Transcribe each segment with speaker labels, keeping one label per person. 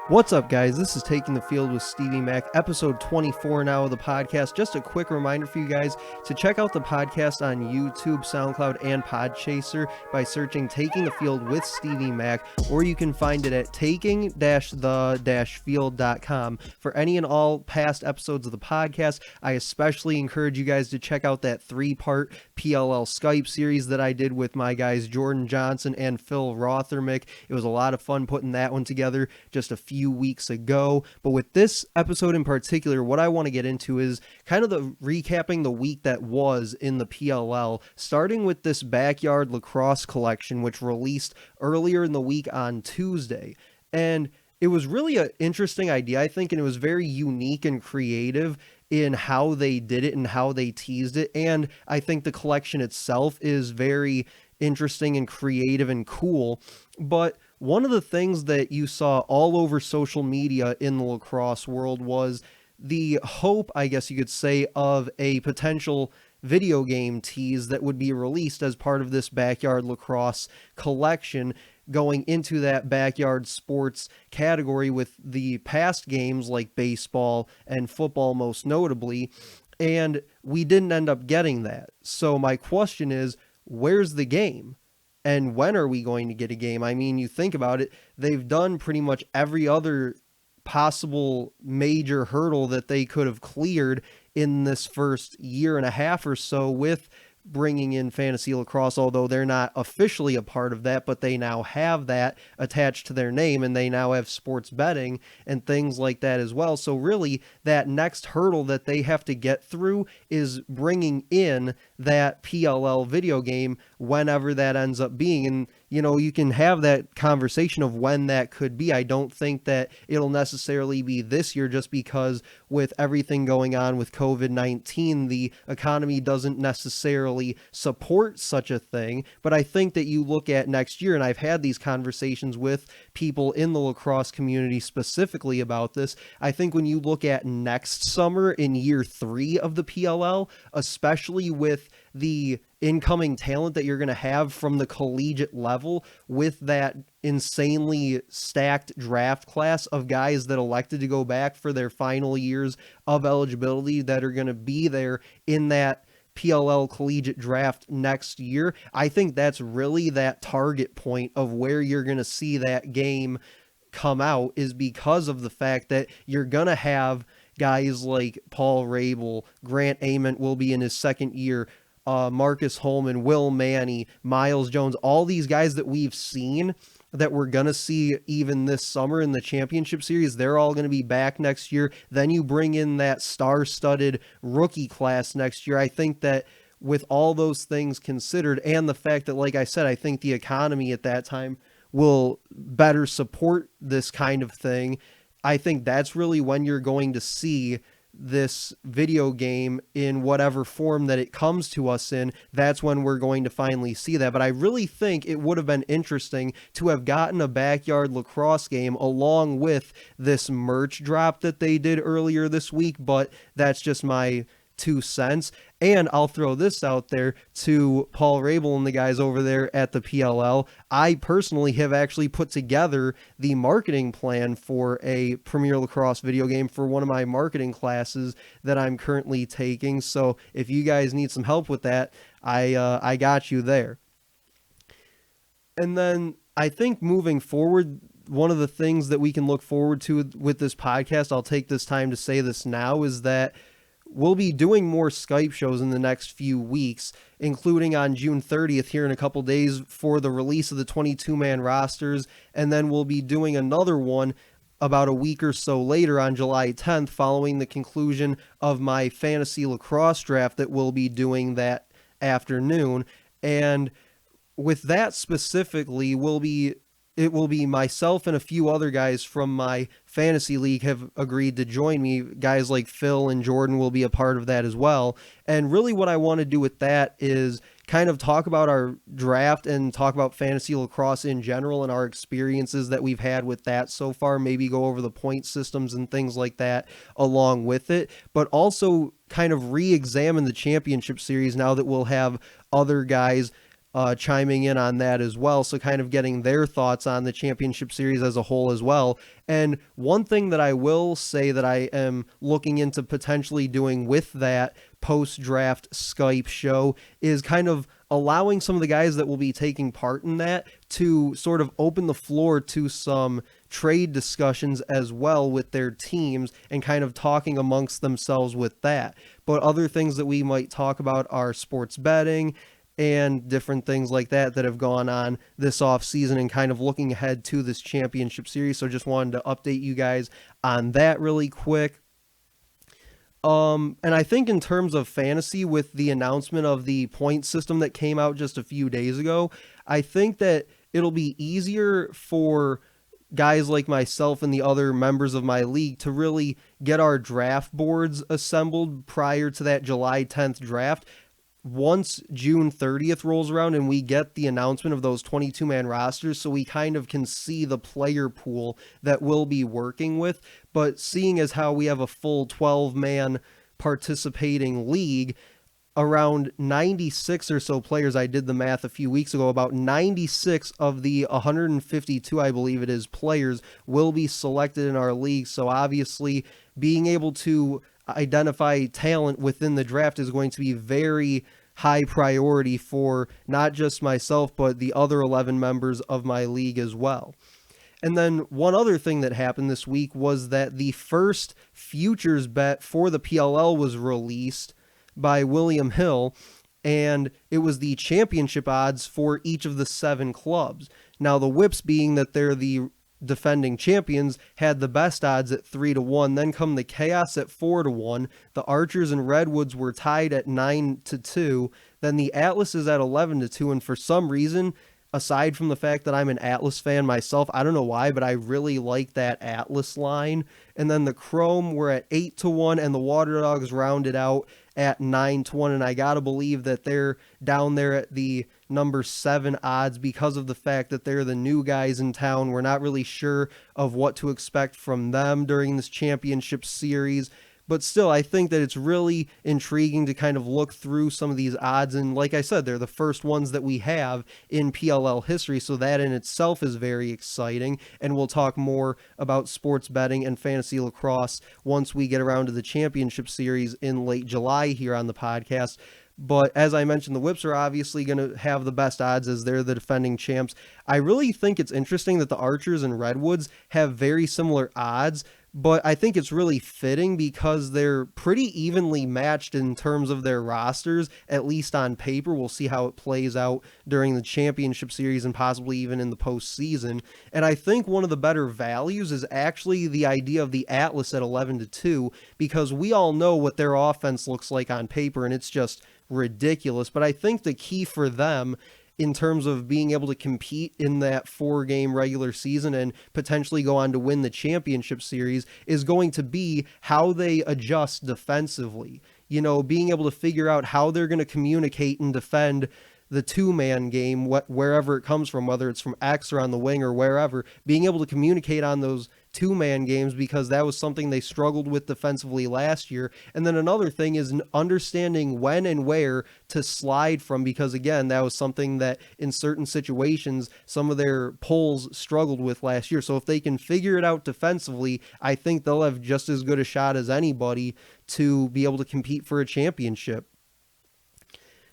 Speaker 1: What's up, guys? This is Taking the Field with Stevie Mac, episode 24 now of the podcast. Just a quick reminder for you guys to check out the podcast on YouTube, SoundCloud, and Podchaser by searching Taking the Field with Stevie Mac, or you can find it at taking-the-field.com. For any and all past episodes of the podcast, I especially encourage you guys to check out that 3-part PLL Skype series that I did with my guys Jordan Johnson and Phil Rothermick. It was a lot of fun putting that one together just a few weeks ago. But with this episode in particular, what I want to get into is kind of the recapping the week that was in the PLL, starting with this backyard lacrosse collection, which released earlier in the week on Tuesday. And it was really an interesting idea, I think, and it was very unique and creative in how they did it and how they teased it. And I think the collection itself is very interesting and creative and cool. But one of the things that you saw all over social media in the lacrosse world was the hope, I guess you could say, of a potential video game tease that would be released as part of this backyard lacrosse collection, going into that backyard sports category with the past games like baseball and football most notably. And we didn't end up getting that. So my question is, where's the game? And when are we going to get a game? I mean, you think about it, they've done pretty much every other possible major hurdle that they could have cleared in this first year and a half or so with bringing in fantasy lacrosse, although they're not officially a part of that, but they now have that attached to their name, and they now have sports betting and things like that as well. So really, that next hurdle that they have to get through is bringing in that PLL video game whenever that ends up being. And you know, you can have that conversation of when that could be. I don't think that it'll necessarily be this year, just because with everything going on with COVID-19, the economy doesn't necessarily support such a thing. But I think that you look at next year, and I've had these conversations with people in the lacrosse community specifically about this. I think when you look at next summer in year 3 of the PLL, especially with the incoming talent that you're going to have from the collegiate level, with that insanely stacked draft class of guys that elected to go back for their final years of eligibility that are going to be there in that PLL collegiate draft next year. I think that's really that target point of where you're going to see that game come out, is because of the fact that you're going to have guys like Paul Rabel, Grant Ament will be in his second year, Marcus Holman, Will Manny, Miles Jones, all these guys that we've seen that we're going to see even this summer in the championship series, they're all going to be back next year. Then you bring in that star-studded rookie class next year. I think that with all those things considered, and the fact that, like I said, I think the economy at that time will better support this kind of thing, I think that's really when you're going to see this video game in whatever form that it comes to us in. That's when we're going to finally see that. But I really think it would have been interesting to have gotten a backyard lacrosse game along with this merch drop that they did earlier this week, but that's just my 2 cents. And I'll throw this out there to Paul Rabel and the guys over there at the PLL. I personally have actually put together the marketing plan for a Premier Lacrosse video game for one of my marketing classes that I'm currently taking. So if you guys need some help with that, I got you there. And then I think moving forward, one of the things that we can look forward to with this podcast, I'll take this time to say this now, is that we'll be doing more Skype shows in the next few weeks, including on June 30th here in a couple days for the release of the 22-man rosters. And then we'll be doing another one about a week or so later on July 10th, following the conclusion of my fantasy lacrosse draft that we'll be doing that afternoon. And with that specifically, it will be myself and a few other guys from my fantasy league have agreed to join me. Guys like Phil and Jordan will be a part of that as well. And really what I want to do with that is kind of talk about our draft and talk about fantasy lacrosse in general and our experiences that we've had with that so far. Maybe go over the point systems and things like that along with it, but also kind of re-examine the championship series now that we'll have other guys chiming in on that as well. So kind of getting their thoughts on the championship series as a whole as well. And one thing that I will say that I am looking into potentially doing with that post-draft Skype show is kind of allowing some of the guys that will be taking part in that to sort of open the floor to some trade discussions as well with their teams and kind of talking amongst themselves with that. But other things that we might talk about are sports betting and different things like that that have gone on this off season and kind of looking ahead to this championship series. So just wanted to update you guys on that really quick. And I think in terms of fantasy, with the announcement of the point system that came out just a few days ago, I think that it'll be easier for guys like myself and the other members of my league to really get our draft boards assembled prior to that July 10th draft. Once June 30th rolls around and we get the announcement of those 22-man rosters, so we kind of can see the player pool that we'll be working with. But seeing as how we have a full 12-man participating league, around 96 or so players, I did the math a few weeks ago, about 96 of the 152, I believe it is, players will be selected in our league. So obviously being able to identify talent within the draft is going to be very high priority for not just myself, but the other 11 members of my league as well. And then one other thing that happened this week was that the first futures bet for the PLL was released by William Hill, and it was the championship odds for each of the 7 clubs. Now the Whips, being that they're the defending champions, had the best odds at 3-1. Then come the Chaos at 4-1. The Archers and Redwoods were tied at 9-2. Then the Atlas is at 11-2. And for some reason, aside from the fact that I'm an Atlas fan myself, I don't know why, but I really like that Atlas line. And then the Chrome were at 8-1, and the Water Dogs rounded out at 9-1. And I gotta believe that they're down there at the number 7 odds because of the fact that they're the new guys in town. We're not really sure of what to expect from them during this championship series. But still, I think that it's really intriguing to kind of look through some of these odds. And like I said, they're the first ones that we have in PLL history. So that in itself is very exciting. And we'll talk more about sports betting and fantasy lacrosse once we get around to the championship series in late July here on the podcast. But as I mentioned, the Whips are obviously going to have the best odds as they're the defending champs. I really think it's interesting that the Archers and Redwoods have very similar odds, but I think it's really fitting because they're pretty evenly matched in terms of their rosters, at least on paper. We'll see how it plays out during the championship series and possibly even in the postseason. And I think one of the better values is actually the idea of the Atlas at 11-2, because we all know what their offense looks like on paper, and it's just ridiculous. But I think the key for them in terms of being able to compete in that 4-game regular season and potentially go on to win the championship series is going to be how they adjust defensively. You know, being able to figure out how they're going to communicate and defend the 2-man game, wherever it comes from, whether it's from X or on the wing or wherever, being able to communicate on those 2-man games, because that was something they struggled with defensively last year. And then another thing is understanding when and where to slide from, because again, that was something that in certain situations, some of their pulls struggled with last year. So if they can figure it out defensively, I think they'll have just as good a shot as anybody to be able to compete for a championship.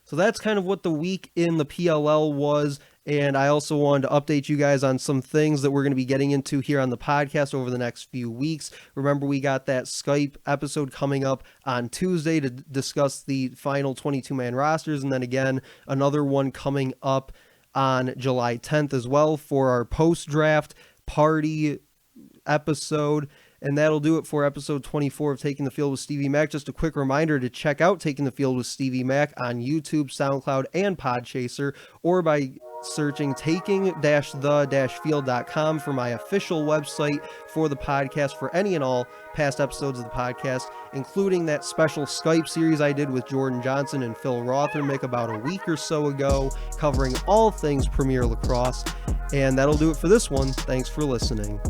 Speaker 1: So that's kind of what the week in the PLL was. And I also wanted to update you guys on some things that we're going to be getting into here on the podcast over the next few weeks. Remember, we got that Skype episode coming up on Tuesday to discuss the final 22-man rosters. And then again, another one coming up on July 10th as well for our post-draft party episode. And that'll do it for episode 24 of Taking the Field with Stevie Mac. Just a quick reminder to check out Taking the Field with Stevie Mac on YouTube, SoundCloud, and Podchaser, or by searching taking-the-field.com for my official website for the podcast for any and all past episodes of the podcast, including that special Skype series I did with Jordan Johnson and Phil Rothermick about a week or so ago, covering all things Premier Lacrosse. And that'll do it for this one. Thanks for listening.